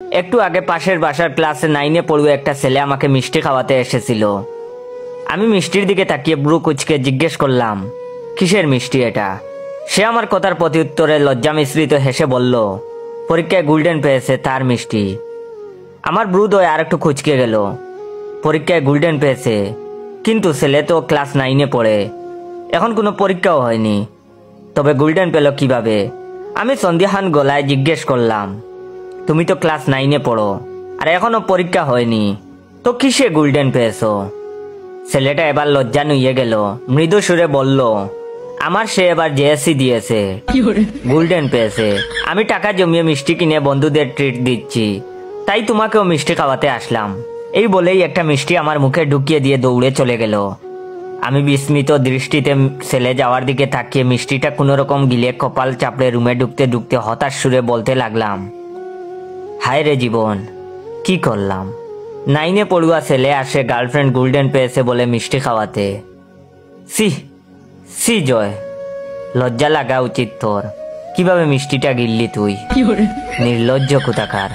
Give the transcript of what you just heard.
একটু আগে পাশের বাসার ক্লাসে 9-এ পড়ুয়া একটা ছেলে আমাকে মিষ্টি খাওয়াতে এসেছিল। আমি মিষ্টির দিকে তাকিয়ে ব্রু কুচকে জিজ্ঞেস করলাম, কিসের মিষ্টি এটা? সে আমার কথার প্রতি উত্তরে লজ্জা মিশ্রিত হেসে বলল, পরীক্ষায় গোল্ডেন পেয়েছে তার মিষ্টি। আমার ব্রুদয় আর একটু কুচকে গেল। পরীক্ষায় গোল্ডেন পেয়েছে, কিন্তু ছেলে তো ক্লাস 9-এ পড়ে, এখন কোনো পরীক্ষাও হয়নি, তবে গোল্ডেন পেল কিভাবে? আমি সন্দেহান গলায় জিজ্ঞেস করলাম, তুমি তো ক্লাস 9-এ পড়ো আর এখনো পরীক্ষা হয়নি, তো কিসে গোল্ডেন পেয়েছো? ছেলেটা এবার লজ্জা নুয়ে গেল, মৃদু সুরে বলল, আমার সে এবার জেএসসি দিয়েছে, গোল্ডেন পেয়েছে। আমি টাকা জমিয়ে মিষ্টি কিনে বন্ধুদের ট্রিট দিচ্ছি, তাই তোমাকেও মিষ্টি খাওয়াতে আসলাম। এই বলেই একটা মিষ্টি আমার মুখে ঢুকিয়ে দিয়ে দৌড়ে চলে গেল। আমি বিস্মিত দৃষ্টিতে ছেলে যাওয়ার দিকে তাকিয়ে মিষ্টিটা কোনো রকম গিলে কপাল চাপড়ে রুমে ঢুকতে ঢুকতে হতাশ সুরে বলতে লাগলাম, হায় রে জীবন, কি করলাম? 9-এ পড়ুয়া ছেলে আসে গার্লফ্রেন্ড গোল্ডেন পেয়েছে বলে মিষ্টি খাওয়াতে। সি সি জয়, লজ্জা লাগা উচিত তোর। কিভাবে মিষ্টিটা গিললি তুই, নির্লজ্জ কোথাকার।